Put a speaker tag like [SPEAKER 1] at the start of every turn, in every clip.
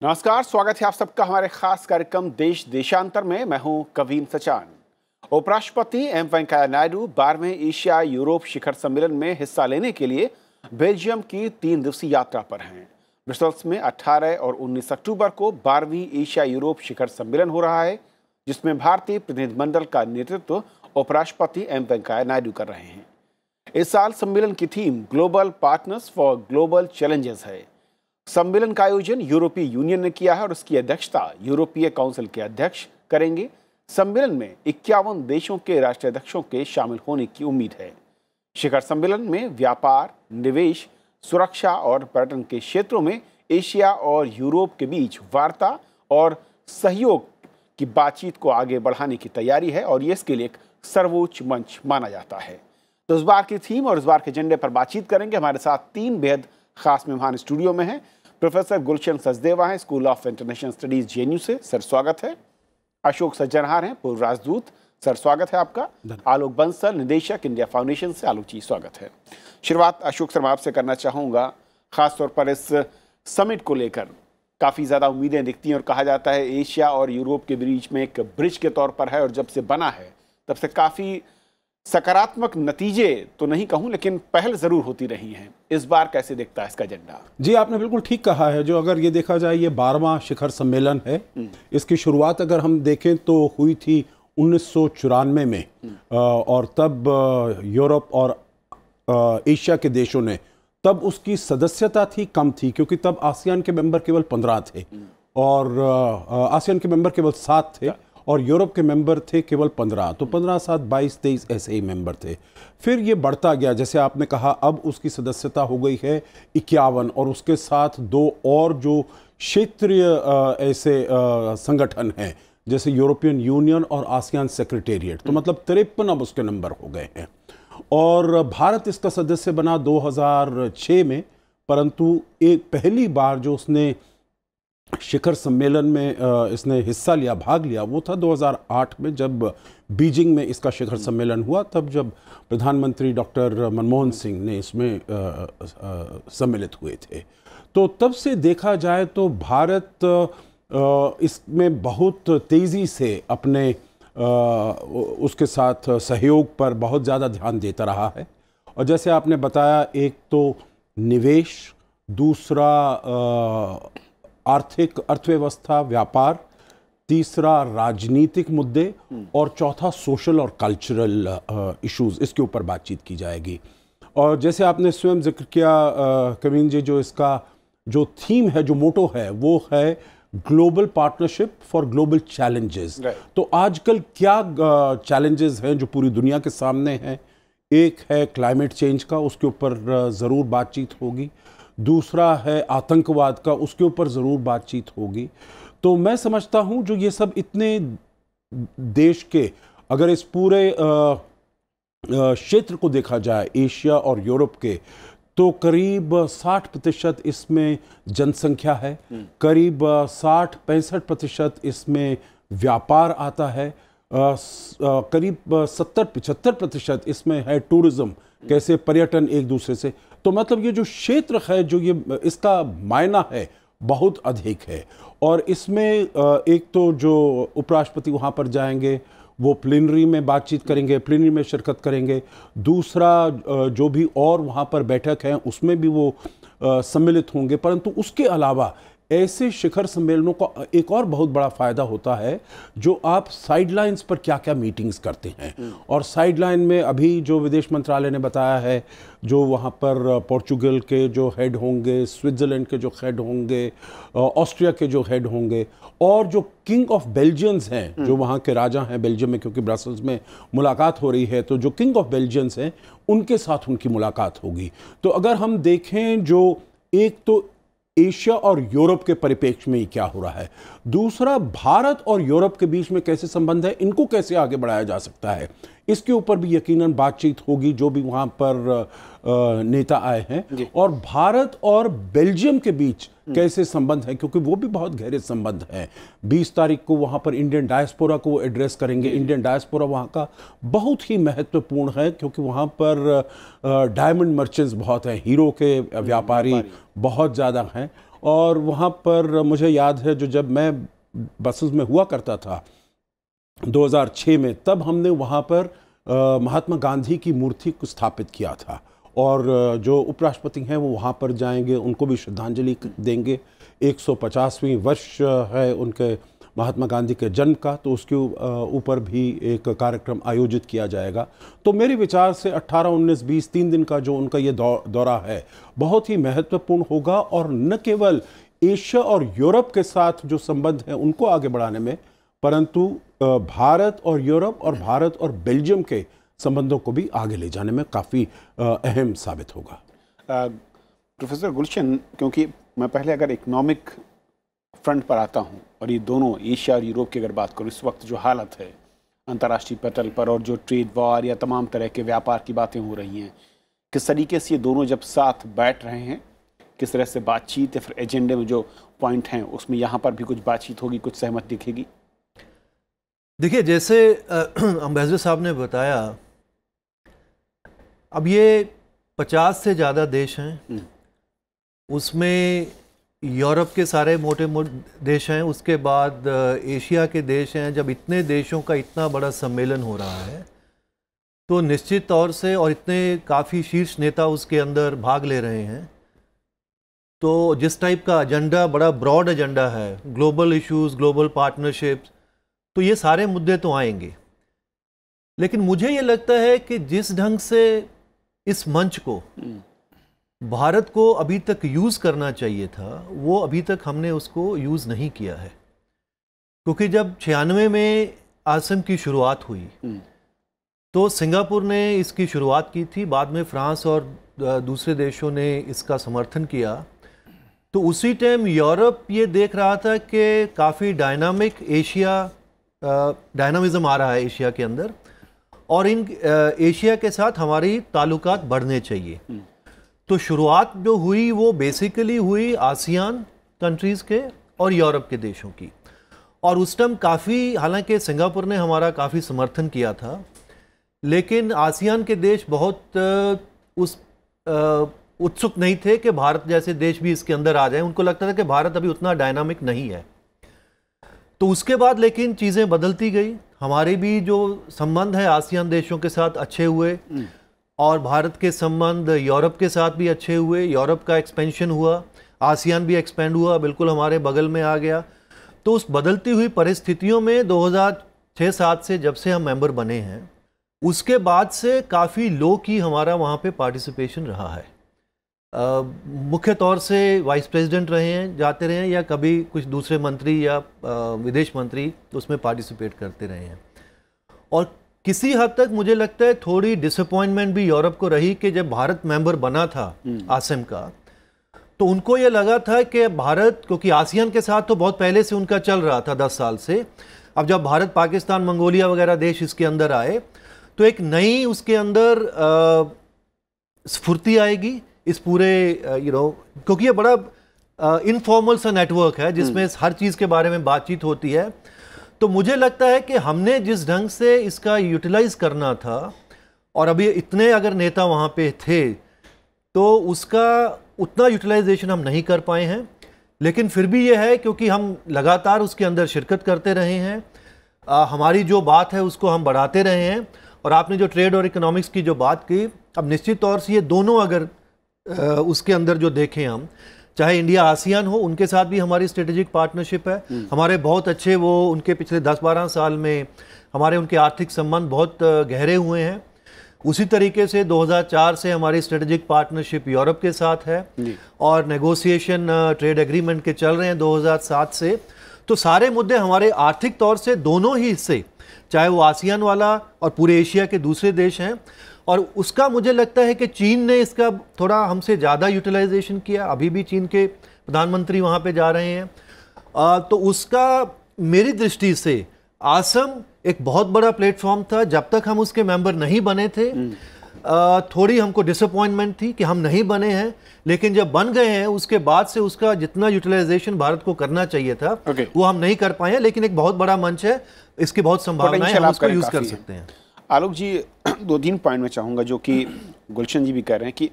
[SPEAKER 1] नमस्कार, स्वागत है आप सबका हमारे खास कार्यक्रम देश देशांतर में। मैं हूं कवीन सचान। उपराष्ट्रपति एम वेंकैया नायडू 12वें एशिया यूरोप शिखर सम्मेलन में हिस्सा लेने के लिए बेल्जियम की 3 दिवसीय यात्रा पर हैं। ब्रसेल्स में 18 और 19 अक्टूबर को 12वीं एशिया यूरोप शिखर सम्मेलन हो रहा है, जिसमें भारतीय प्रतिनिधिमंडल का नेतृत्व उपराष्ट्रपति एम वेंकैया नायडू कर रहे हैं। इस साल सम्मेलन की theme global partners for global challenges है। सम्मेलन का आयोजन यूरोपीय यूनियन ने किया है और उसकी अध्यक्षता यूरोपीय काउंसिल के अध्यक्ष करेंगे। सम्मेलन में 51 देशों के राष्ट्राध्यक्षों के शामिल होने की उम्मीद है। शिखर सम्मेलन में व्यापार, निवेश, सुरक्षा और पर्यटन के क्षेत्रों में एशिया और यूरोप के बीच वार्ता और सहयोग की बातचीत को आगे बढ़ाने की तैयारी है और ये इसके लिए एक सर्वोच्च मंच माना जाता है। तो इस बार की थीम और इस बार के एजेंडे पर बातचीत करेंगे। हमारे साथ 3 बेहद खास मेहमान स्टूडियो में हैं। प्रोफेसर गुलशन सचदेवा हैं, school of international studies JNU से, सर स्वागत है। अशोक सज्जनहार हैं, पूर्व राजदूत, सर स्वागत है आपका। आलोक बंसल, निदेशक इंडिया फाउंडेशन से, आलोक जी स्वागत है। शुरुआत अशोक सर मैं आपसे करना चाहूँगा, खासतौर पर इस समिट को लेकर काफ़ी ज़्यादा उम्मीदें दिखती हैं और कहा जाता है एशिया और यूरोप के बीच में एक ब्रिज के तौर पर है और जब से बना है तब से काफ़ी सकारात्मक नतीजे तो नहीं कहूं लेकिन पहल जरूर होती रही हैं। इस बार कैसे दिखता है इसका एजेंडा? जी,
[SPEAKER 2] आपने बिल्कुल ठीक कहा है। जो अगर ये देखा जाए ये 12वां शिखर सम्मेलन है। इसकी शुरुआत अगर हम देखें तो हुई थी 1994 में और तब यूरोप और एशिया के देशों ने, तब उसकी सदस्यता थी कम थी क्योंकि तब आसियान के मेंबर केवल 15 थे और आसियान के मेंबर केवल 7 थे और यूरोप के मेंबर थे केवल 15। तो 15, 7, 22, 23 ऐसे ही मेंबर थे। फिर ये बढ़ता गया, जैसे आपने कहा, अब उसकी सदस्यता हो गई है 51 और उसके साथ 2 और जो क्षेत्रीय ऐसे संगठन हैं जैसे यूरोपियन यूनियन और आसियान सेक्रेटेरिएट, तो मतलब 53 अब उसके नंबर हो गए हैं। और भारत इसका सदस्य बना 2006 में, परंतु एक पहली बार जो उसने शिखर सम्मेलन में इसने हिस्सा लिया, भाग लिया, वो था 2008 में जब बीजिंग में इसका शिखर सम्मेलन हुआ। तब जब प्रधानमंत्री डॉक्टर मनमोहन सिंह ने इसमें सम्मिलित हुए थे। तो तब से देखा जाए तो भारत इसमें बहुत तेज़ी से अपने उसके साथ सहयोग पर बहुत ज़्यादा ध्यान देता रहा है। और जैसे आपने बताया, एक तो निवेश, दूसरा आर्थिक अर्थव्यवस्था, व्यापार, तीसरा राजनीतिक मुद्दे और चौथा सोशल और कल्चरल इश्यूज, इसके ऊपर बातचीत की जाएगी। और जैसे आपने स्वयं जिक्र किया कवीन जी, जो इसका जो थीम है, जो मोटो है, वो है global partnership for global challenges. तो आजकल क्या चैलेंजेस हैं जो पूरी दुनिया के सामने हैं? एक है क्लाइमेट चेंज का, उसके ऊपर ज़रूर बातचीत होगी। दूसरा है आतंकवाद का, उसके ऊपर ज़रूर बातचीत होगी। तो मैं समझता हूँ जो ये सब इतने देश के, अगर इस पूरे क्षेत्र को देखा जाए, एशिया और यूरोप के, तो करीब 60% इसमें जनसंख्या है, करीब 60-65% इसमें व्यापार आता है, करीब 70-75% इसमें है टूरिज्म, कैसे पर्यटन एक दूसरे से। तो मतलब ये जो क्षेत्र है, जो ये इसका मायना है, बहुत अधिक है। और इसमें एक तो जो उपराष्ट्रपति वहाँ पर जाएंगे, वो प्लीनरी में बातचीत करेंगे, प्लीनरी में शिरकत करेंगे। दूसरा जो भी और वहाँ पर बैठक है उसमें भी वो सम्मिलित होंगे। परंतु उसके अलावा ऐसे शिखर सम्मेलनों का एक और बहुत बड़ा फ़ायदा होता है, जो आप साइडलाइंस पर क्या क्या मीटिंग्स करते हैं। और साइडलाइन में अभी जो विदेश मंत्रालय ने बताया है, जो वहाँ पर पोर्चुगल के जो हेड होंगे, स्विट्ज़रलैंड के जो हेड होंगे, ऑस्ट्रिया के जो हेड होंगे, और जो किंग ऑफ बेल्जियंस हैं, जो वहाँ के राजा हैं बेल्जियम में, क्योंकि ब्रसेल्स में मुलाकात हो रही है, तो जो किंग ऑफ बेल्जियंस हैं उनके साथ उनकी मुलाकात होगी। तो अगर हम देखें, जो एक तो एशिया और यूरोप के परिप्रेक्ष्य में क्या हो रहा है, दूसरा भारत और यूरोप के बीच में कैसे संबंध है, इनको कैसे आगे बढ़ाया जा सकता है, इसके ऊपर भी यकीनन बातचीत होगी, जो भी वहाँ पर नेता आए हैं। और भारत और बेल्जियम के बीच कैसे संबंध है, क्योंकि वो भी बहुत गहरे संबंध हैं। 20 तारीख को वहाँ पर इंडियन डायस्पोरा को एड्रेस करेंगे। इंडियन डायस्पोरा वहाँ का बहुत ही महत्वपूर्ण है, क्योंकि वहाँ पर डायमंड मर्चेंट्स बहुत हैं, हीरो के व्यापारी बहुत ज़्यादा हैं। और वहाँ पर मुझे याद है जब मैं बसेस में हुआ करता था 2006 में, तब हमने वहाँ पर महात्मा गांधी की मूर्ति को स्थापित किया था और जो उपराष्ट्रपति हैं वो वहाँ पर जाएंगे, उनको भी श्रद्धांजलि देंगे। 150वीं वर्ष है उनके महात्मा गांधी के जन्म का, तो उसके ऊपर भी एक कार्यक्रम आयोजित किया जाएगा। तो मेरे विचार से 18, 19, 20 3 दिन का जो उनका ये दौरा है बहुत ही महत्वपूर्ण होगा, और न केवल एशिया और यूरोप के साथ जो संबंध हैं उनको आगे बढ़ाने में, परंतु भारत और यूरोप और भारत और बेल्जियम के संबंधों को भी आगे ले जाने में काफ़ी अहम साबित होगा।
[SPEAKER 1] प्रोफेसर गुलशन, क्योंकि मैं पहले अगर इकोनॉमिक फ्रंट पर आता हूं और ये दोनों एशिया और यूरोप की अगर बात करूं, इस वक्त जो हालत है अंतर्राष्ट्रीय पटल पर और जो ट्रेड वॉर या तमाम तरह के व्यापार की बातें हो रही हैं, किस तरीके से ये दोनों जब साथ बैठ रहे हैं, किस तरह से बातचीत या फिर एजेंडे में जो पॉइंट हैं उसमें यहाँ पर भी कुछ बातचीत होगी, कुछ सहमत दिखेगी?
[SPEAKER 3] देखिए, जैसे अम्बेसडर साहब ने बताया, अब ये 50 से ज़्यादा देश हैं, उसमें यूरोप के सारे मोटे देश हैं, उसके बाद एशिया के देश हैं। जब इतने देशों का इतना बड़ा सम्मेलन हो रहा है तो निश्चित तौर से, और इतने काफ़ी शीर्ष नेता उसके अंदर भाग ले रहे हैं, तो जिस टाइप का एजेंडा, बड़ा ब्रॉड एजेंडा है, ग्लोबल इश्यूज, ग्लोबल पार्टनरशिप्स, तो ये सारे मुद्दे तो आएंगे। लेकिन मुझे ये लगता है कि जिस ढंग से इस मंच को भारत को अभी तक यूज़ करना चाहिए था, वो अभी तक हमने उसको यूज़ नहीं किया है। क्योंकि जब 96 में आसिम की शुरुआत हुई तो सिंगापुर ने इसकी शुरुआत की थी, बाद में फ्रांस और दूसरे देशों ने इसका समर्थन किया। तो उसी टाइम यूरोप ये देख रहा था कि काफ़ी डायनामिक डायनामिज्म आ रहा है एशिया के अंदर, और इन एशिया के साथ हमारी ताल्लुकात बढ़ने चाहिए। तो शुरुआत जो हुई वो बेसिकली हुई आसियान कंट्रीज़ के और यूरोप के देशों की, और उस टाइम काफ़ी, हालांकि सिंगापुर ने हमारा काफ़ी समर्थन किया था, लेकिन आसियान के देश बहुत उत्सुक नहीं थे कि भारत जैसे देश भी इसके अंदर आ जाए। उनको लगता था कि भारत अभी उतना डायनामिक नहीं है। तो उसके बाद लेकिन चीज़ें बदलती गई, हमारे भी जो संबंध है आसियान देशों के साथ अच्छे हुए, और भारत के संबंध यूरोप के साथ भी अच्छे हुए। यूरोप का एक्सपेंशन हुआ, आसियान भी एक्सपेंड हुआ, बिल्कुल हमारे बगल में आ गया। तो उस बदलती हुई परिस्थितियों में 2006-07 से जब से हम मेंबर बने हैं, उसके बाद से काफ़ी लो की हमारा वहाँ पे पार्टिसिपेशन रहा है। मुख्य तौर से वाइस प्रेसिडेंट रहे हैं, जाते रहे हैं, या कभी कुछ दूसरे मंत्री या विदेश मंत्री उसमें पार्टिसिपेट करते रहे हैं। और किसी हद तक मुझे लगता है थोड़ी डिसअपॉइंटमेंट भी यूरोप को रही कि जब भारत मेंबर बना था आसिम का, तो उनको ये लगा था कि भारत, क्योंकि आसियान के साथ तो बहुत पहले से उनका चल रहा था 10 साल से, अब जब भारत, पाकिस्तान, मंगोलिया वगैरह देश इसके अंदर आए तो एक नई उसके अंदर स्फूर्ति आएगी इस पूरे क्योंकि ये बड़ा इनफॉर्मल सा नेटवर्क है जिसमें हर चीज़ के बारे में बातचीत होती है। तो मुझे लगता है कि हमने जिस ढंग से इसका यूटिलाइज करना था, और अभी इतने अगर नेता वहाँ पे थे, तो उसका उतना यूटिलाइजेशन हम नहीं कर पाए हैं। लेकिन फिर भी ये है, क्योंकि हम लगातार उसके अंदर शिरकत करते रहे हैं, हमारी जो बात है उसको हम बढ़ाते रहे हैं। और आपने जो ट्रेड और इकोनॉमिक्स की जो बात की, अब निश्चित तौर से ये दोनों अगर उसके अंदर जो देखें हम, चाहे इंडिया आसियान हो, उनके साथ भी हमारी स्ट्रेटेजिक पार्टनरशिप है, हमारे बहुत अच्छे, वो उनके पिछले 10-12 साल में हमारे उनके आर्थिक संबंध बहुत गहरे हुए हैं। उसी तरीके से 2004 से हमारी स्ट्रेटेजिक पार्टनरशिप यूरोप के साथ है, और नेगोशिएशन ट्रेड एग्रीमेंट के चल रहे हैं 2007 से। तो सारे मुद्दे हमारे आर्थिक तौर से दोनों ही हिस्से, चाहे वो आसियान वाला और पूरे एशिया के दूसरे देश हैं, और उसका मुझे लगता है कि चीन ने इसका थोड़ा हमसे ज़्यादा यूटिलाइजेशन किया। अभी भी चीन के प्रधानमंत्री वहाँ पे जा रहे हैं। तो उसका मेरी दृष्टि से आसिम एक बहुत बड़ा प्लेटफॉर्म था। जब तक हम उसके मेंबर नहीं बने थे, थोड़ी हमको डिसअपॉइंटमेंट थी कि हम नहीं बने हैं, लेकिन जब बन गए हैं उसके बाद से उसका जितना यूटिलाइजेशन भारत को करना चाहिए था वो हम नहीं कर पाए हैं। लेकिन एक बहुत बड़ा मंच है, इसकी बहुत संभावनाएं, हम उसको यूज़ कर सकते हैं।
[SPEAKER 1] आलोक जी, 2-3 पॉइंट में चाहूँगा, जो कि गुलशन जी भी कह रहे हैं कि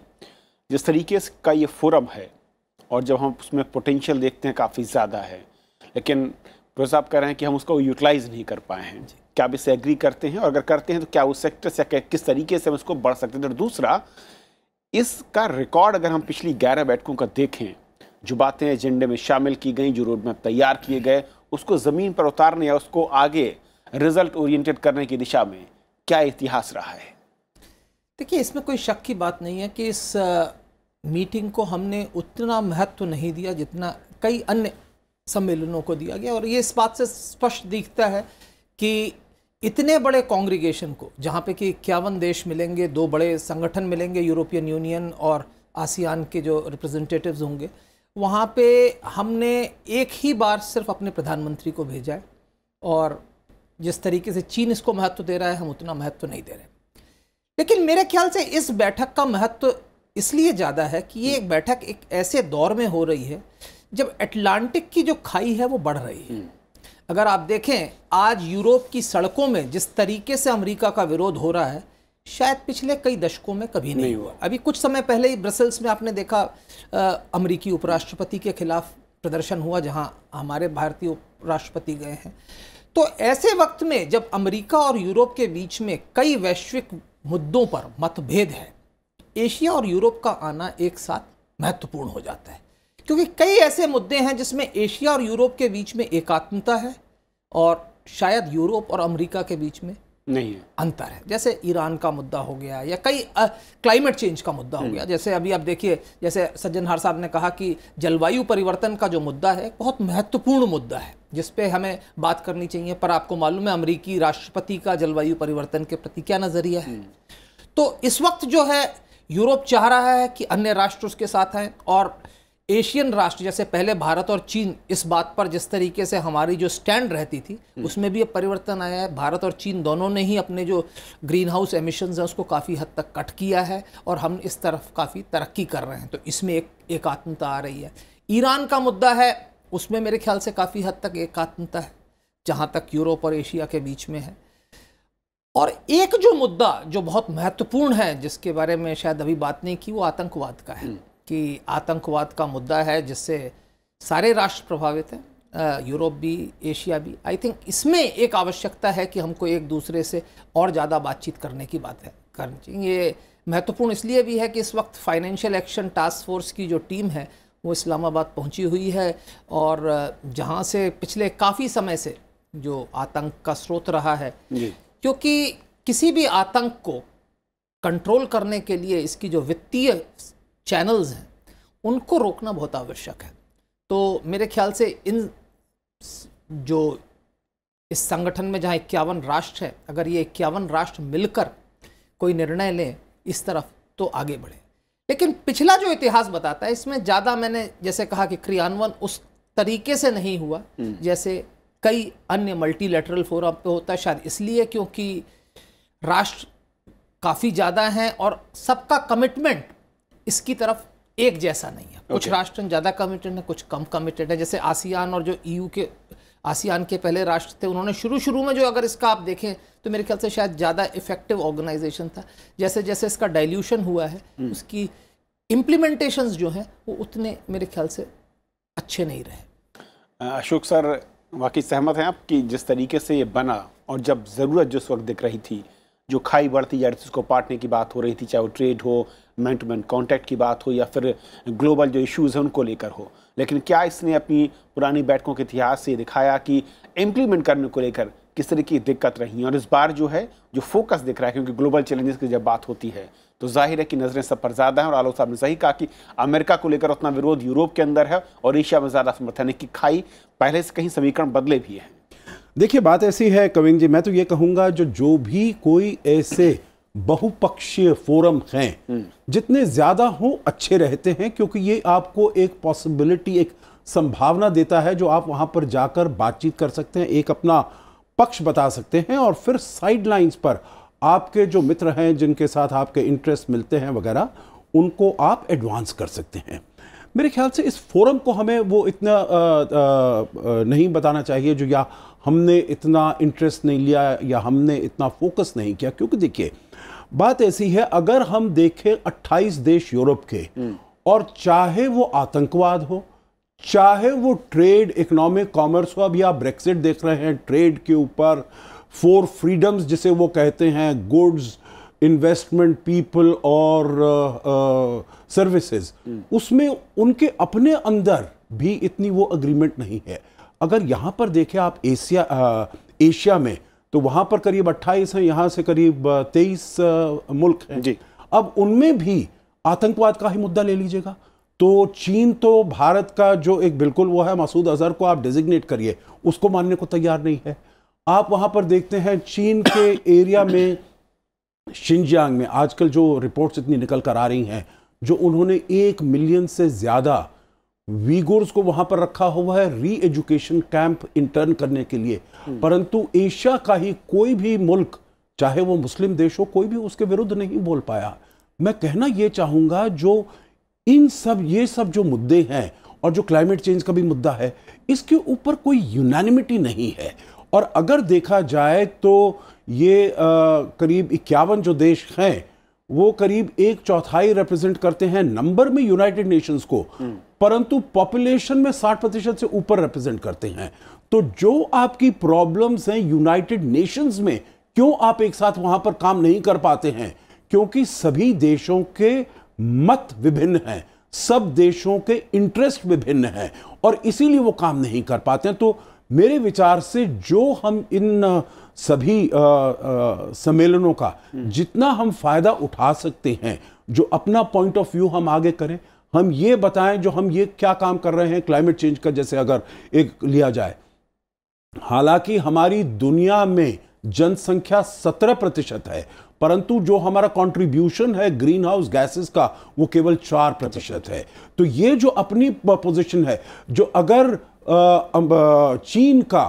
[SPEAKER 1] जिस तरीके का ये फोरम है और जब हम उसमें पोटेंशियल देखते हैं काफ़ी ज़्यादा है, लेकिन प्रोफेसर साहब कह रहे हैं कि हम उसको यूटिलाइज नहीं कर पाए हैं। क्या आप इससे एग्री करते हैं, और अगर करते हैं तो क्या उस सेक्टर से किस तरीके से हम उसको बढ़ सकते हैं? और दूसरा, इसका रिकॉर्ड अगर हम पिछली 11 बैठकों का देखें, जो बातें एजेंडे में शामिल की गई, जो रोड मैप तैयार किए गए, उसको ज़मीन पर उतारने या उसको आगे रिजल्ट ओरिएंटेड करने की दिशा में क्या इतिहास रहा है?
[SPEAKER 4] देखिए, इसमें कोई शक की बात नहीं है कि इस मीटिंग को हमने उतना महत्व नहीं दिया जितना कई अन्य सम्मेलनों को दिया गया। और ये इस बात से स्पष्ट दिखता है कि इतने बड़े कॉन्ग्रीगेशन को, जहाँ पे कि 51 देश मिलेंगे, 2 बड़े संगठन मिलेंगे, यूरोपियन यूनियन और आसियान के जो रिप्रेजेंटेटिव्स होंगे, वहाँ पे हमने एक ही बार सिर्फ अपने प्रधानमंत्री को भेजा है। और जिस तरीके से चीन इसको महत्व दे रहा है, हम उतना महत्व नहीं दे रहे। लेकिन मेरे ख्याल से इस बैठक का महत्व इसलिए ज़्यादा है कि ये एक बैठक एक ऐसे दौर में हो रही है जब अटलांटिक की जो खाई है वो बढ़ रही है। अगर आप देखें, आज यूरोप की सड़कों में जिस तरीके से अमेरिका का विरोध हो रहा है, शायद पिछले कई दशकों में कभी नहीं हुआ। अभी कुछ समय पहले ही ब्रसेल्स में आपने देखा अमेरिकी उपराष्ट्रपति के खिलाफ प्रदर्शन हुआ, जहां हमारे भारतीय उपराष्ट्रपति गए हैं। तो ऐसे वक्त में जब अमेरिका और यूरोप के बीच में कई वैश्विक मुद्दों पर मतभेद है, एशिया और यूरोप का आना एक साथ महत्वपूर्ण हो जाता है, क्योंकि कई ऐसे मुद्दे हैं जिसमें एशिया और यूरोप के बीच में एकात्मता है और शायद यूरोप और अमेरिका के बीच में
[SPEAKER 1] नहीं है,
[SPEAKER 4] अंतर है। जैसे ईरान का मुद्दा हो गया, या कई क्लाइमेट चेंज का मुद्दा हो गया। जैसे अभी आप देखिए, जैसे सज्जनहार साहब ने कहा कि जलवायु परिवर्तन का जो मुद्दा है बहुत महत्वपूर्ण मुद्दा है, जिस पे हमें बात करनी चाहिए। पर आपको मालूम है अमेरिकी राष्ट्रपति का जलवायु परिवर्तन के प्रति क्या नजरिया है। तो इस वक्त जो है यूरोप चाह रहा है कि अन्य राष्ट्र उसके साथ हैं, और एशियन राष्ट्र जैसे पहले भारत और चीन, इस बात पर जिस तरीके से हमारी जो स्टैंड रहती थी उसमें भी अब परिवर्तन आया है। भारत और चीन दोनों ने ही अपने जो ग्रीन हाउस एमिशंस है उसको काफ़ी हद तक कट किया है, और हम इस तरफ काफ़ी तरक्की कर रहे हैं। तो इसमें एक एकात्मता आ रही है। ईरान का मुद्दा है, उसमें मेरे ख्याल से काफ़ी हद तक एकात्मता है, जहाँ तक यूरोप और एशिया के बीच में है। और एक जो मुद्दा जो बहुत महत्वपूर्ण है, जिसके बारे में शायद अभी बात नहीं की, वो आतंकवाद का है। कि आतंकवाद का मुद्दा है जिससे सारे राष्ट्र प्रभावित हैं, यूरोप भी, एशिया भी। आई थिंक इसमें एक आवश्यकता है कि हमको एक दूसरे से और ज़्यादा बातचीत करने की बात है करनी चाहिए। ये महत्वपूर्ण इसलिए भी है कि इस वक्त फाइनेंशियल एक्शन टास्क फोर्स की जो टीम है वो इस्लामाबाद पहुंची हुई है, और जहां से पिछले काफ़ी समय से जो आतंक का स्रोत रहा है, क्योंकि किसी भी आतंक को कंट्रोल करने के लिए इसकी जो वित्तीय चैनल्स हैं उनको रोकना बहुत आवश्यक है। तो मेरे ख्याल से इन जो इस संगठन में जहां 51 राष्ट्र है, अगर ये 51 राष्ट्र मिलकर कोई निर्णय लें इस तरफ तो आगे बढ़े। लेकिन पिछला जो इतिहास बताता है, इसमें ज़्यादा मैंने जैसे कहा कि क्रियान्वयन उस तरीके से नहीं हुआ जैसे कई अन्य मल्टीलैटरल फोरम पे होता है। शायद इसलिए क्योंकि राष्ट्र काफ़ी ज़्यादा हैं और सबका कमिटमेंट इसकी तरफ एक जैसा नहीं है। कुछ राष्ट्र ज़्यादा कमिटेड है, कुछ कम कमिटेड है। जैसे आसियान और जो ईयू के आसियान के पहले राष्ट्र थे, उन्होंने शुरू में जो, अगर इसका आप देखें तो मेरे ख्याल से शायद ज़्यादा इफेक्टिव ऑर्गेनाइजेशन था। जैसे जैसे इसका डाइल्यूशन हुआ है, उसकी इम्प्लीमेंटेशंस जो हैं वो उतने मेरे ख्याल से अच्छे नहीं रहे।
[SPEAKER 1] अशोक सर, वाकई सहमत हैं आप कि जिस तरीके से ये बना, और जब ज़रूरत जिस वक्त दिख रही थी, जो खाई बढ़ती जा रही थी उसको पाटने की बात हो रही थी, चाहे वो ट्रेड हो, मैन टू मैन कॉन्टैक्ट की बात हो, या फिर ग्लोबल जो इश्यूज़ हैं उनको लेकर हो, लेकिन क्या इसने अपनी पुरानी बैठकों के इतिहास से दिखाया कि इम्प्लीमेंट करने को लेकर किस तरह की दिक्कत रही? और इस बार जो है जो फोकस दिख रहा है, क्योंकि ग्लोबल चैलेंजेस की जब बात होती है तो जाहिर है कि नज़रें सब पर ज़्यादा हैं। और आलोक साहब ने सही कहा कि अमेरिका को लेकर उतना विरोध यूरोप के अंदर है और एशिया में ज़्यादा समर्थन है, कि खाई पहले से कहीं समीकरण बदले भी हैं।
[SPEAKER 2] देखिए, बात ऐसी है कविंग जी, मैं तो ये कहूँगा जो भी कोई ऐसे बहुपक्षीय फोरम हैं, जितने ज़्यादा हों अच्छे रहते हैं, क्योंकि ये आपको एक पॉसिबिलिटी, एक संभावना देता है जो आप वहाँ पर जाकर बातचीत कर सकते हैं, एक अपना पक्ष बता सकते हैं, और फिर साइड लाइन्स पर आपके जो मित्र हैं जिनके साथ आपके इंटरेस्ट मिलते हैं वगैरह, उनको आप एडवांस कर सकते हैं। मेरे ख्याल से इस फोरम को हमें वो इतना नहीं बताना चाहिए जो या हमने इतना इंटरेस्ट नहीं लिया या हमने इतना फोकस नहीं किया, क्योंकि देखिए बात ऐसी है, अगर हम देखें 28 देश यूरोप के और चाहे वो आतंकवाद हो, चाहे वो ट्रेड, इकोनॉमिक, कॉमर्स हो। अभी आप ब्रेक्सिट देख रहे हैं, ट्रेड के ऊपर 4 फ्रीडम्स जिसे वो कहते हैं, गुड्स, इन्वेस्टमेंट, पीपल और सर्विसेज, उसमें उनके अपने अंदर भी इतनी वो अग्रीमेंट नहीं है। अगर यहाँ पर देखें आप एशिया में, तो वहाँ पर करीब 28 हैं, यहाँ से करीब 23 मुल्क हैं जी। अब उनमें भी आतंकवाद का ही मुद्दा ले लीजिएगा, तो चीन तो भारत का जो एक बिल्कुल वो है, मसूद अजहर को आप डेजिग्नेट करिए, उसको मानने को तैयार नहीं है। आप वहाँ पर देखते हैं चीन के एरिया में, शिनजियांग में आजकल जो रिपोर्ट्स इतनी निकल कर आ रही हैं, जो उन्होंने 1 मिलियन से ज़्यादा वीगुर्स को वहां पर रखा हुआ है री एजुकेशन कैंप इंटर्न करने के लिए, परंतु एशिया का ही कोई भी मुल्क, चाहे वो मुस्लिम देश हो, कोई भी उसके विरुद्ध नहीं बोल पाया। मैं कहना यह चाहूंगा, जो ये सब जो मुद्दे हैं और जो क्लाइमेट चेंज का भी मुद्दा है, इसके ऊपर कोई यूनानिमिटी नहीं है। और अगर देखा जाए तो ये करीब 51 जो देश हैं, वो करीब 1/4 रिप्रेजेंट करते हैं नंबर में यूनाइटेड नेशंस को, परंतु पॉपुलेशन में 60% से ऊपर रिप्रेजेंट करते हैं। तो जो आपकी प्रॉब्लम्स हैं यूनाइटेड नेशंस में, क्यों आप एक साथ वहां पर काम नहीं कर पाते हैं? क्योंकि सभी देशों के मत विभिन्न हैं, सब देशों के इंटरेस्ट विभिन्न हैं, और इसीलिए वो काम नहीं कर पाते हैं। तो मेरे विचार से जो हम इन सभी सम्मेलनों का जितना हम फायदा उठा सकते हैं, जो अपना पॉइंट ऑफ व्यू हम आगे करें, हम ये बताएं जो हम ये क्या काम कर रहे हैं क्लाइमेट चेंज का, जैसे अगर एक लिया जाए, हालांकि हमारी दुनिया में जनसंख्या 17% है, परंतु जो हमारा कंट्रीब्यूशन है ग्रीन हाउस गैसेस का, वो केवल 4% है। तो ये जो अपनी पोजीशन है, जो अगर चीन का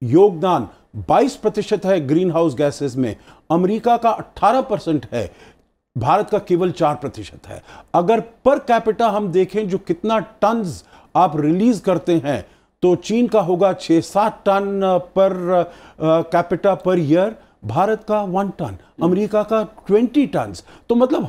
[SPEAKER 2] योगदान 22% है ग्रीन हाउस गैसेस में, अमेरिका का 18% है, भारत का केवल 4% है। अगर पर कैपिटा हम देखें जो कितना टन्स आप रिलीज करते हैं, तो चीन का होगा 6-7 ton per capita per year, Bharat का 1 टन, अमेरिका का 20 टन। तो मतलब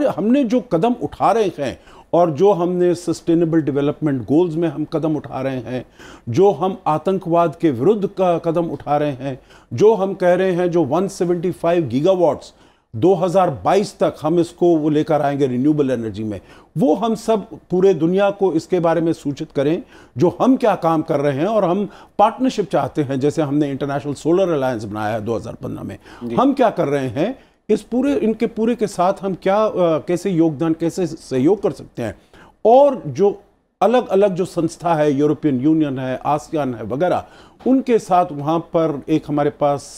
[SPEAKER 2] हमने जो कदम उठा रहे हैं, और जो हमने सस्टेनेबल डेवलपमेंट गोल्स में हम कदम उठा रहे हैं, जो हम आतंकवाद के विरुद्ध का कदम उठा रहे हैं, जो हम कह रहे हैं जो 175 गीगावाट्स 2022 तक हम इसको वो लेकर आएंगे रिन्यूएबल एनर्जी में, वो हम सब पूरे दुनिया को इसके बारे में सूचित करें जो हम क्या काम कर रहे हैं। और हम पार्टनरशिप चाहते हैं, जैसे हमने इंटरनेशनल सोलर अलायंस बनाया है 2015 में, हम क्या कर रहे हैं इनके पूरे के साथ हम क्या कैसे योगदान, कैसे सहयोग कर सकते हैं। और जो अलग अलग जो संस्था है, यूरोपियन यूनियन है, आसियान है वगैरह, उनके साथ वहाँ पर एक हमारे पास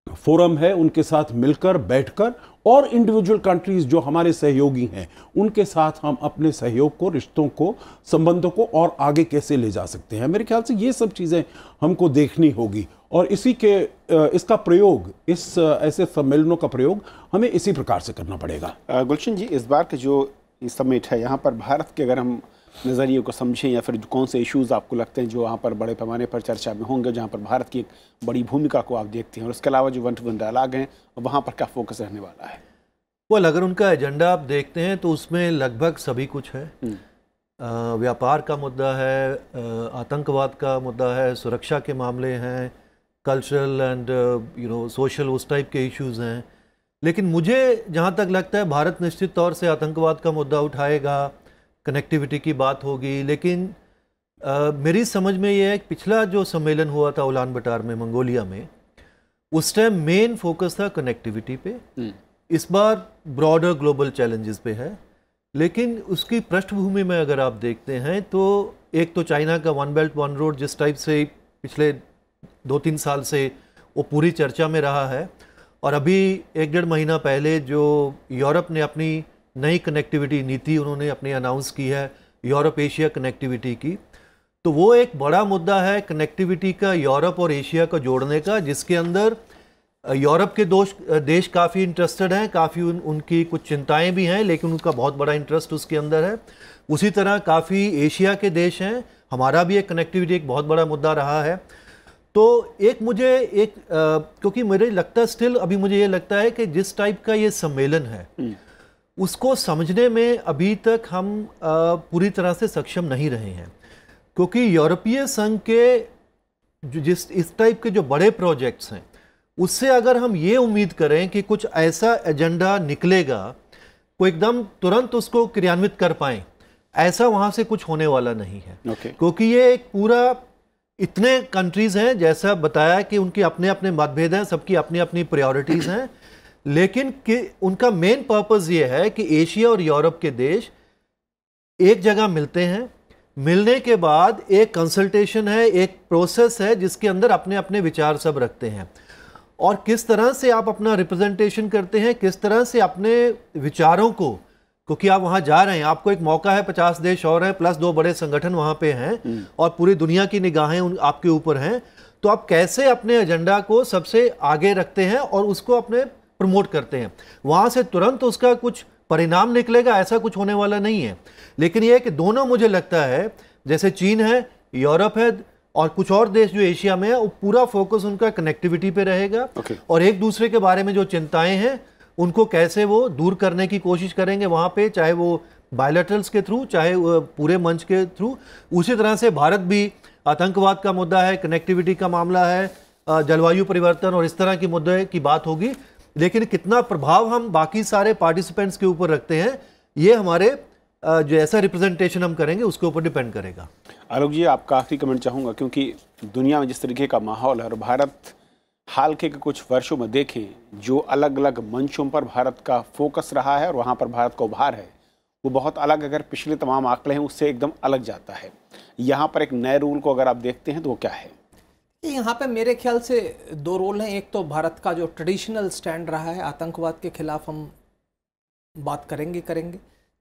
[SPEAKER 2] फोरम है, उनके साथ मिलकर बैठकर, और इंडिविजुअल कंट्रीज जो हमारे सहयोगी हैं, उनके साथ हम अपने सहयोग को, रिश्तों को, संबंधों को और आगे कैसे ले जा सकते हैं। मेरे ख्याल से ये सब चीज़ें हमको देखनी होगी, और इसका प्रयोग, इस ऐसे सम्मेलनों का प्रयोग हमें इसी प्रकार से करना पड़ेगा।
[SPEAKER 1] गुलशन जी, इस बार के जो समिट है, यहाँ पर भारत के अगर हम नज़रिए को समझें, या फिर कौन से इश्यूज़ आपको लगते हैं जो वहाँ पर बड़े पैमाने पर चर्चा में होंगे, जहाँ पर भारत की एक बड़ी भूमिका को आप देखते हैं, और उसके अलावा जो 1-to-1 डायलॉग हैं, वहाँ पर क्या फोकस रहने वाला है?
[SPEAKER 3] अगर उनका एजेंडा आप देखते हैं तो उसमें लगभग सभी कुछ है। व्यापार का मुद्दा है, आतंकवाद का मुद्दा है, सुरक्षा के मामले हैं, कल्चरल एंड सोशल उस टाइप के इश्यूज़ हैं। लेकिन मुझे जहाँ तक लगता है भारत निश्चित तौर से आतंकवाद का मुद्दा उठाएगा, कनेक्टिविटी की बात होगी। लेकिन मेरी समझ में ये है कि पिछला जो सम्मेलन हुआ था उलान बटार में, मंगोलिया में, उस टाइम मेन फोकस था कनेक्टिविटी पे। इस बार ब्रॉडर ग्लोबल चैलेंजेस पे है। लेकिन उसकी पृष्ठभूमि में अगर आप देखते हैं तो एक तो चाइना का 1 बेल्ट 1 रोड जिस टाइप से पिछले 2-3 साल से वो पूरी चर्चा में रहा है, और अभी 1-1.5 महीना पहले जो यूरोप ने अपनी नई कनेक्टिविटी नीति उन्होंने अपनी अनाउंस की है, यूरोप एशिया कनेक्टिविटी की, तो वो एक बड़ा मुद्दा है कनेक्टिविटी का, यूरोप और एशिया को जोड़ने का, जिसके अंदर यूरोप के देश काफ़ी इंटरेस्टेड हैं, काफ़ी उनकी कुछ चिंताएं भी हैं, लेकिन उनका बहुत बड़ा इंटरेस्ट उसके अंदर है। उसी तरह काफ़ी एशिया के देश हैं, हमारा भी एक कनेक्टिविटी एक बहुत बड़ा मुद्दा रहा है। तो क्योंकि मुझे लगता है स्टिल अभी मुझे ये लगता है कि जिस टाइप का ये सम्मेलन है उसको समझने में अभी तक हम पूरी तरह से सक्षम नहीं रहे हैं, क्योंकि यूरोपीय संघ के जिस इस टाइप के जो बड़े प्रोजेक्ट्स हैं उससे अगर हम ये उम्मीद करें कि कुछ ऐसा एजेंडा निकलेगा, वो एकदम तुरंत उसको क्रियान्वित कर पाएं, ऐसा वहाँ से कुछ होने वाला नहीं है। क्योंकि ये एक पूरा इतने कंट्रीज़ हैं, जैसा बताया कि उनके अपने अपने मतभेद हैं, सबकी अपनी अपनी प्रायोरिटीज़ हैं, लेकिन कि उनका मेन पर्पस ये है कि एशिया और यूरोप के देश एक जगह मिलते हैं, मिलने के बाद एक कंसल्टेशन है, एक प्रोसेस है जिसके अंदर अपने अपने विचार सब रखते हैं, और किस तरह से आप अपना रिप्रेजेंटेशन करते हैं, किस तरह से अपने विचारों को, क्योंकि आप वहाँ जा रहे हैं, आपको एक मौका है, 50 देश और हैं प्लस 2 बड़े संगठन वहाँ पे हैं और पूरी दुनिया की निगाहें आपके ऊपर हैं, तो आप कैसे अपने एजेंडा को सबसे आगे रखते हैं और उसको अपने प्रमोट करते हैं। वहाँ से तुरंत उसका कुछ परिणाम निकलेगा ऐसा कुछ होने वाला नहीं है, लेकिन ये कि दोनों, मुझे लगता है जैसे चीन है, यूरोप है और कुछ और देश जो एशिया में है, वो पूरा फोकस उनका कनेक्टिविटी पे रहेगा और एक दूसरे के बारे में जो चिंताएं हैं उनको कैसे वो दूर करने की कोशिश करेंगे वहाँ पे, चाहे वो बायलैटरल्स के थ्रू, चाहे पूरे मंच के थ्रू। उसी तरह से भारत भी आतंकवाद का मुद्दा है, कनेक्टिविटी का मामला है, जलवायु परिवर्तन और इस तरह के मुद्दे की बात होगी, लेकिन कितना प्रभाव हम बाकी सारे पार्टिसिपेंट्स के ऊपर रखते हैं, ये हमारे जो ऐसा रिप्रेजेंटेशन हम करेंगे उसके ऊपर डिपेंड करेगा।
[SPEAKER 1] आलोक जी, आपका आखिरी कमेंट चाहूँगा, क्योंकि दुनिया में जिस तरीके का माहौल है और भारत हाल के कुछ वर्षों में देखें जो अलग अलग मंचों पर भारत का फोकस रहा है और वहाँ पर भारत का उभार है, वो बहुत अलग, अगर पिछले तमाम आंकड़े हैं उससे एकदम अलग जाता है। यहाँ पर एक नए रूल को अगर आप देखते हैं तो वो क्या है?
[SPEAKER 4] यहाँ पे मेरे ख्याल से 2 रोल हैं। एक तो भारत का जो ट्रेडिशनल स्टैंड रहा है, आतंकवाद के खिलाफ हम बात करेंगे,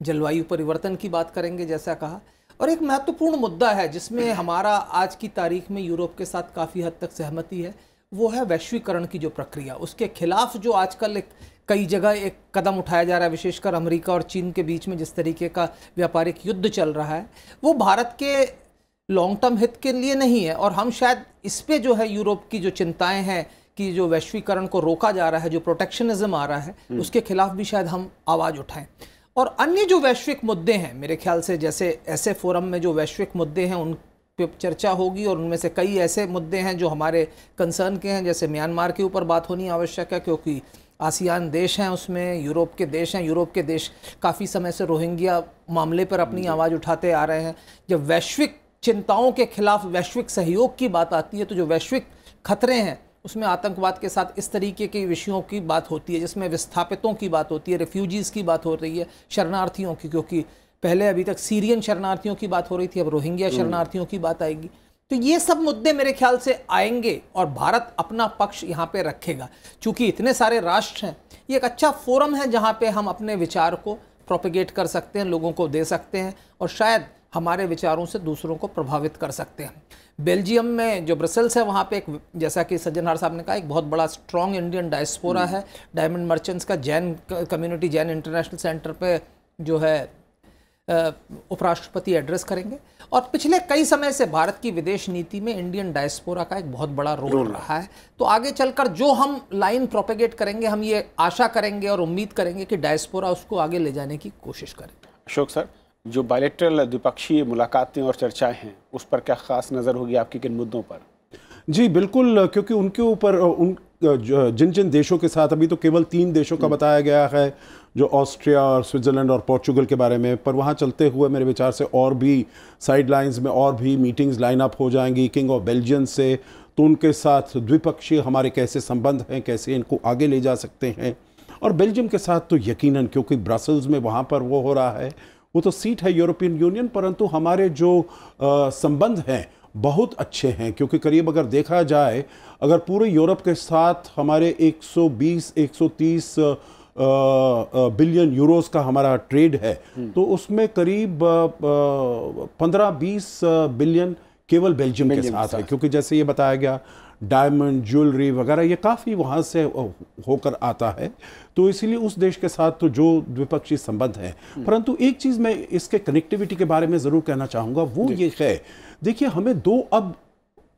[SPEAKER 4] जलवायु परिवर्तन की बात करेंगे जैसा कहा, और एक महत्वपूर्ण मुद्दा है जिसमें हमारा आज की तारीख में यूरोप के साथ काफ़ी हद तक सहमति है, वो है वैश्वीकरण की जो प्रक्रिया, उसके खिलाफ जो आजकल कई जगह एक कदम उठाया जा रहा है, विशेषकर अमेरिका और चीन के बीच में जिस तरीके का व्यापारिक युद्ध चल रहा है, वो भारत के लॉन्ग टर्म हित के लिए नहीं है। और हम शायद इस पे जो है यूरोप की जो चिंताएं हैं कि जो वैश्वीकरण को रोका जा रहा है, जो प्रोटेक्शनिज्म आ रहा है, उसके खिलाफ भी शायद हम आवाज़ उठाएं। और अन्य जो वैश्विक मुद्दे हैं, मेरे ख्याल से जैसे ऐसे फोरम में जो वैश्विक मुद्दे हैं उन पे चर्चा होगी, और उनमें से कई ऐसे मुद्दे हैं जो हमारे कंसर्न के हैं, जैसे म्यांमार के ऊपर बात होनी आवश्यक है, क्योंकि आसियान देश हैं, उसमें यूरोप के देश हैं, यूरोप के देश काफ़ी समय से रोहिंग्या मामले पर अपनी आवाज़ उठाते आ रहे हैं। जब वैश्विक चिंताओं के खिलाफ वैश्विक सहयोग की बात आती है, तो जो वैश्विक खतरे हैं उसमें आतंकवाद के साथ इस तरीके के विषयों की बात होती है, जिसमें विस्थापितों की बात होती है, रेफ्यूजीज़ की बात हो रही है, शरणार्थियों की, क्योंकि पहले अभी तक सीरियन शरणार्थियों की बात हो रही थी, अब रोहिंग्या शरणार्थियों की बात आएगी। तो ये सब मुद्दे मेरे ख्याल से आएंगे और भारत अपना पक्ष यहाँ पे रखेगा। चूँकि इतने सारे राष्ट्र हैं, ये एक अच्छा फोरम है जहाँ पे हम अपने विचार को प्रोपेगेट कर सकते हैं, लोगों को दे सकते हैं और शायद हमारे विचारों से दूसरों को प्रभावित कर सकते हैं। बेल्जियम में जो ब्रसेल्स है, वहाँ पे एक, जैसा कि सज्जनहार साहब ने कहा, एक बहुत बड़ा स्ट्रॉन्ग इंडियन डायस्पोरा है। डायमंड मर्चेंट्स का Jain community, Jain international centre पे जो है उपराष्ट्रपति एड्रेस करेंगे। और पिछले कई समय से भारत की विदेश नीति में इंडियन डायस्पोरा का एक बहुत बड़ा रोल रहा है। तो आगे चलकर जो हम लाइन प्रोपेगेट करेंगे, हम ये आशा करेंगे और उम्मीद करेंगे कि डायस्पोरा उसको आगे ले जाने की कोशिश करे।
[SPEAKER 1] अशोक सर, जो बायलैटरल द्विपक्षीय मुलाकातें और चर्चाएं हैं, उस पर क्या खास नज़र होगी आपकी, किन मुद्दों पर?
[SPEAKER 2] जी बिल्कुल, क्योंकि उनके ऊपर जिन जिन देशों के साथ, अभी तो केवल 3 देशों का बताया गया है, जो ऑस्ट्रिया और स्विट्ज़रलैंड और पोर्चुगल के बारे में, पर वहाँ चलते हुए मेरे विचार से और भी साइड लाइन्स में और भी मीटिंग्स लाइन अप हो जाएंगी। किंग ऑफ बेल्जियम से, तो उनके साथ द्विपक्षीय हमारे कैसे संबंध हैं, कैसे इनको आगे ले जा सकते हैं। और बेल्जियम के साथ तो यकीनन, क्योंकि ब्रसेल्स में वहाँ पर वो हो रहा है, वो तो सीट है यूरोपियन यूनियन, परंतु हमारे जो संबंध हैं बहुत अच्छे हैं, क्योंकि करीब अगर देखा जाए, अगर पूरे यूरोप के साथ हमारे 120-130 बिलियन यूरोस का हमारा ट्रेड है, तो उसमें करीब 15-20 बिलियन केवल बेल्जियम के साथ है, क्योंकि जैसे ये बताया गया, डायमंड, ज्वेलरी वगैरह ये काफ़ी वहाँ से होकर आता है, तो इसीलिए उस देश के साथ तो जो द्विपक्षीय संबंध है। परंतु एक चीज़ मैं इसके कनेक्टिविटी के बारे में ज़रूर कहना चाहूँगा, वो ये है, देखिए हमें 2 अब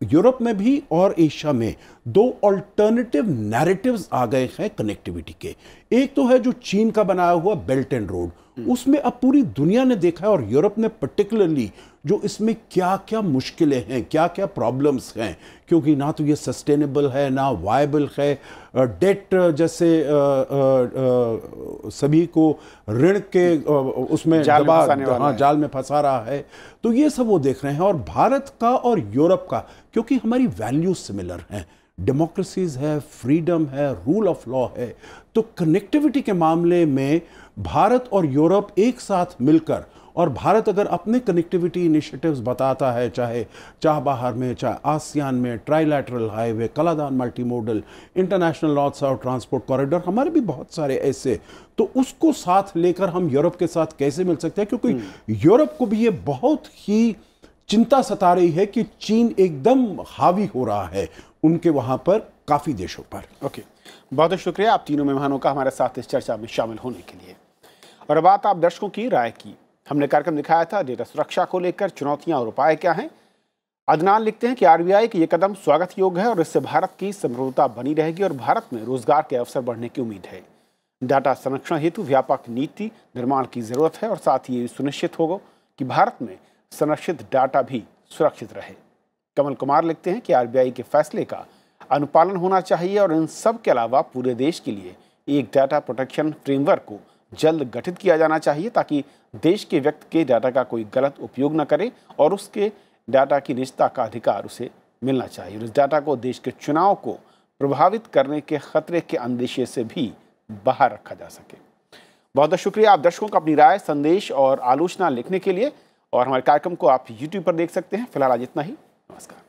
[SPEAKER 2] यूरोप में भी और एशिया में दो अल्टरनेटिव नैरेटिव्स आ गए हैं कनेक्टिविटी के। एक तो है जो चीन का बनाया हुआ बेल्ट एंड रोड, उसमें अब पूरी दुनिया ने देखा है और यूरोप ने पर्टिकुलरली जो इसमें क्या क्या मुश्किलें हैं, क्या क्या प्रॉब्लम्स हैं, क्योंकि ना तो ये सस्टेनेबल है ना वायबल है, डेट जैसे सभी को ऋण के उसमें जाल में फंसा रहा है। तो ये सब वो देख रहे हैं। और भारत का और यूरोप का, क्योंकि हमारी वैल्यूज सिमिलर हैं, डेमोक्रेसीज है, फ्रीडम है, रूल ऑफ लॉ है, तो कनेक्टिविटी के मामले में भारत और यूरोप एक साथ मिलकर, और भारत अगर अपने कनेक्टिविटी इनिशिएटिव्स बताता है, चाहे चाबहार में, चाहे आसियान में, trilateral highway, Kaladan multi modal, international north south transport corridor, हमारे भी बहुत सारे ऐसे, तो उसको साथ लेकर हम यूरोप के साथ कैसे मिल सकते हैं? क्योंकि यूरोप को भी ये बहुत ही चिंता सता रही है कि चीन एकदम हावी हो रहा है उनके वहां पर काफी देशों पर।
[SPEAKER 1] ओके, बहुत बहुत शुक्रिया आप तीनों मेहमानों का हमारे साथ इस चर्चा में शामिल होने के लिए। और बात आप दर्शकों की राय की, हमने कार्यक्रम दिखाया था डेटा सुरक्षा को लेकर चुनौतियां और उपाय क्या हैं। अदनान लिखते हैं कि आरबीआई के ये कदम स्वागत योग्य है और इससे भारत की समृद्धता बनी रहेगी और भारत में रोजगार के अवसर बढ़ने की उम्मीद है। डाटा संरक्षण हेतु व्यापक नीति निर्माण की जरूरत है और साथ ही ये सुनिश्चित होगा कि भारत में संरक्षित डाटा भी सुरक्षित रहे। कमल कुमार लिखते हैं कि आरबीआई के फैसले का अनुपालन होना चाहिए और इन सब के अलावा पूरे देश के लिए एक डाटा प्रोटेक्शन फ्रेमवर्क को जल्द गठित किया जाना चाहिए ताकि देश के व्यक्ति के डाटा का कोई गलत उपयोग न करे और उसके डाटा की निजता का अधिकार उसे मिलना चाहिए। इस डाटा को देश के चुनाव को प्रभावित करने के खतरे के अंदेशे से भी बाहर रखा जा सके। बहुत बहुत शुक्रिया आप दर्शकों का अपनी राय, संदेश और आलोचना लिखने के लिए। और हमारे कार्यक्रम को आप YouTube पर देख सकते हैं। फिलहाल आज इतना ही, नमस्कार।